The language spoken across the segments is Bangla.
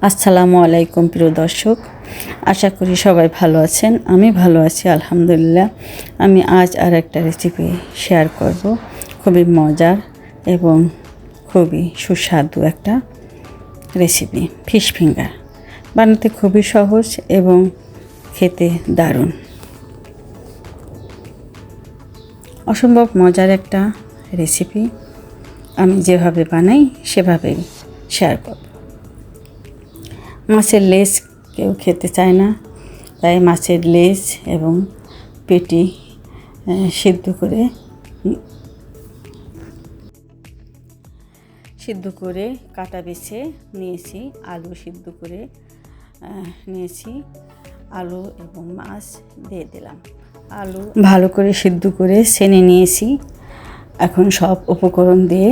আসসালামু আলাইকুম প্রিয় দর্শক, আশা করি সবাই ভালো আছেন। আমি ভালো আছি আলহামদুলিল্লাহ। আমি আজ আর একটা রেসিপি শেয়ার করব, খুবই মজার এবং খুবই সুস্বাদু একটা রেসিপি। ফিশ ফিঙ্গার বানাতে খুবই সহজ এবং খেতে দারুণ। অসম্ভব মজার একটা রেসিপি। আমি যেভাবে বানাই সেভাবেই শেয়ার করব। মাছের লেজ কেউ খেতে চায় না, তাই মাছের লেজ এবং পেটি সিদ্ধ করে কাটা বেছে নিয়েছি। আলু সিদ্ধ করে নিয়েছি। আলু এবং মাছ দিয়ে দিলাম। আলু ভালো করে সিদ্ধ করে ছেনে নিয়েছি। এখন সব উপকরণ দিয়ে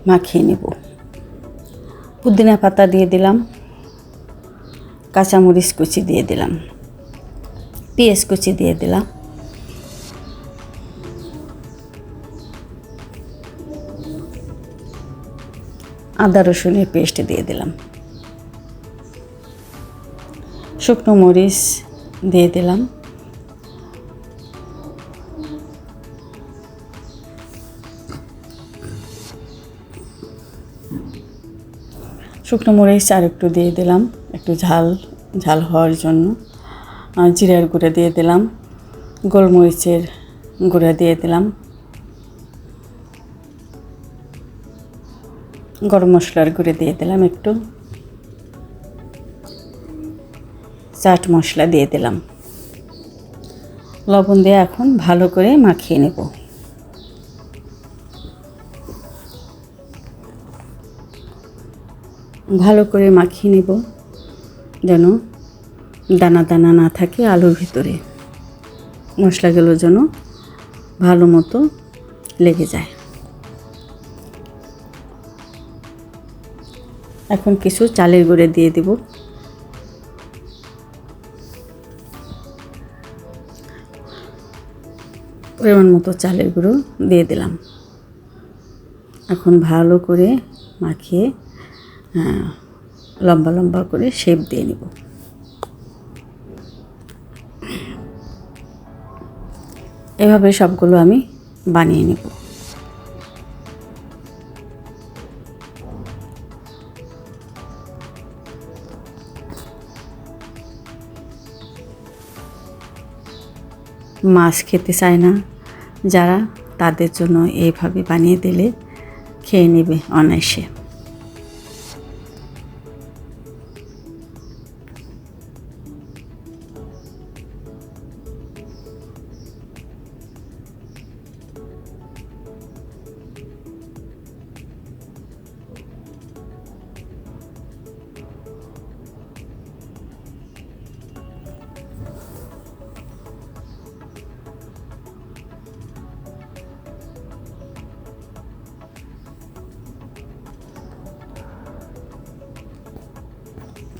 মাখিয়ে নেব। পুদিনা পাতা দিয়ে দিলাম, কাঁচামরিচ কুচি দিয়ে দিলাম, পেঁয়াজ কুচি দিয়ে দিলাম, আদা রসুনের পেস্ট দিয়ে দিলাম, শুকনো মরিচ দিয়ে দিলাম, শুকনো মরিচ আর একটু দিয়ে দিলাম, একটু ঝাল ঝাল হওয়ার জন্য। জিরার গুঁড়া দিয়ে দিলাম, গোলমরিচের গুঁড়া দিয়ে দিলাম, গরম মশলার গুঁড়ো দিয়ে দিলাম, একটু চাট মশলা দিয়ে দিলাম, লবণ দিয়ে এখন ভালো করে মাখিয়ে নেব। ভালো করে মাখিয়ে নেব যেন দানা দানা না থাকে আলুর ভিতরে, মশলাগুলো যেন ভালো মতো লেগে যায়। এখন কিছু চালের গুঁড়ো দিয়ে দেব। পরিমাণ মতো চালের গুঁড়ো দিয়ে দিলাম। এখন ভালো করে মাখিয়ে লম্বা লম্বা করে শেপ দিয়ে নেব। এভাবে সবগুলো আমি বানিয়ে নেব। মাছ খেতে চায় না যারা, তাদের জন্য এইভাবে বানিয়ে দিলে খেয়ে নেবে অনায়াসে।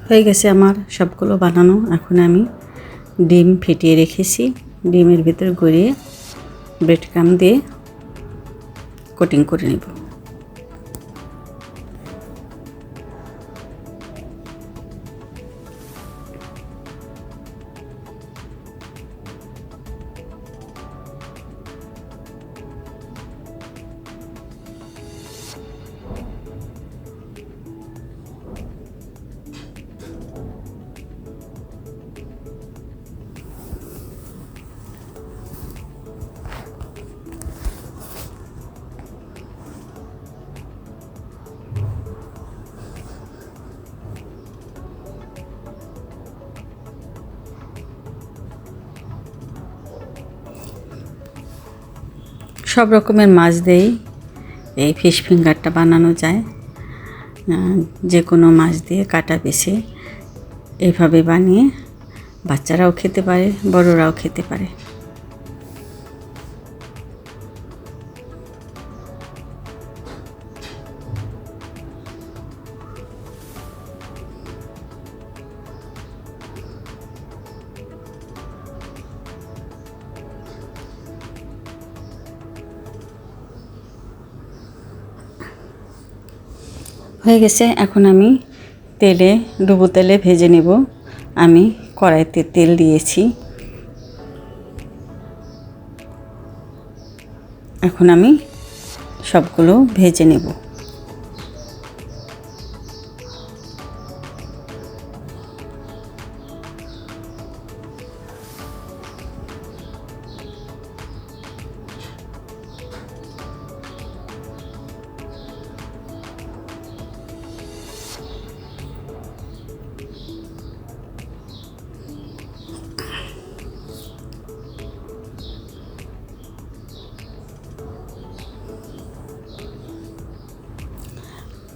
হয়ে গেছে আমার সবগুলো বানানো। এখন আমি ডিম ফেটিয়ে রেখেছি, ডিমের ভিতর গড়িয়ে ব্রেড ক্রাম্ব দিয়ে কোটিং করে নেব। সব রকমের মাছ দিয়েই এই ফিশ ফিঙ্গারটা বানানো যায়। যে কোনো মাছ দিয়ে কাটা বেছে এইভাবে বানিয়ে বাচ্চারাও খেতে পারে, বড়রাও খেতে পারে। হয়ে গেছে। এখন আমি ডুবো তেলে ভেজে নেব। আমি কড়াইতে তেল দিয়েছি। এখন আমি সবগুলো ভেজে নেব।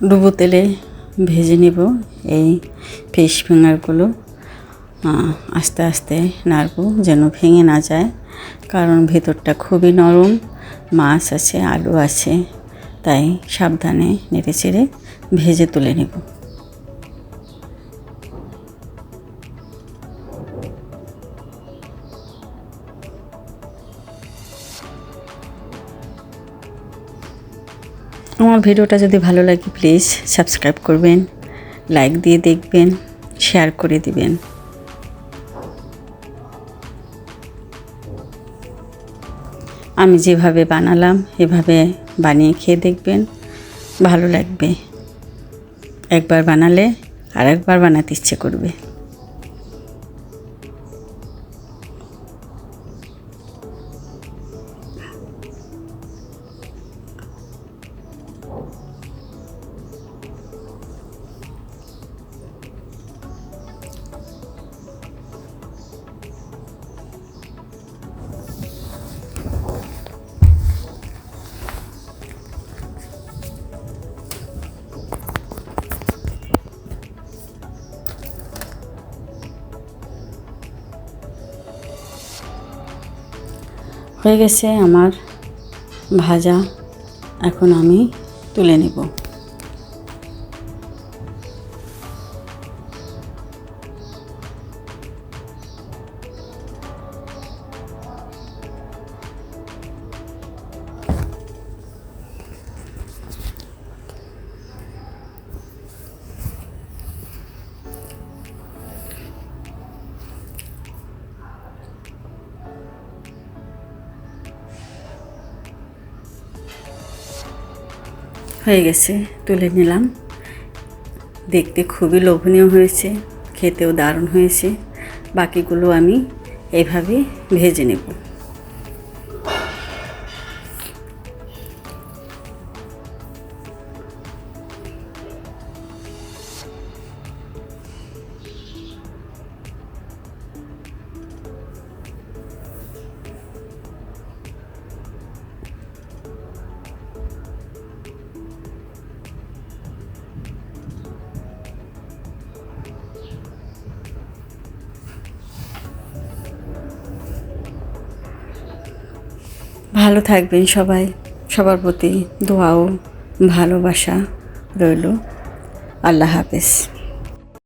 ডুবো তেলে ভেজে নেব এই ফিশ ফিঙ্গারগুলো। আস্তে আস্তে নাড়ব যেন ভেঙে না যায়, কারণ ভেতরটা খুবই নরম, মাছ আছে, আলু আছে, তাই সাবধানে নেড়ে চেড়ে ভেজে তুলে নেব। আমার ভিডিওটা যদি ভালো লাগে প্লিজ সাবস্ক্রাইব করবেন, লাইক দিয়ে দেখবেন, শেয়ার করে দিবেন। আমি যেভাবে বানালাম এভাবে বানিয়ে খেয়ে দেখবেন, ভালো লাগবে। একবার বানালে আরেকবার বানাতে ইচ্ছে করবে। হয়ে গেছে আমার ভাজা, এখন আমি তুলে নেব। হয়ে গেছে, তুলে নিলাম। দেখতে খুবই লোভনীয় হয়েছে, খেতেও দারুণ হয়েছে। বাকিগুলো আমি এইভাবে ভেজে নেব। ভালো থাকবেন সবাই, সবার প্রতি দোয়া ও ভালোবাসা রইল। আল্লাহ হাফেজ।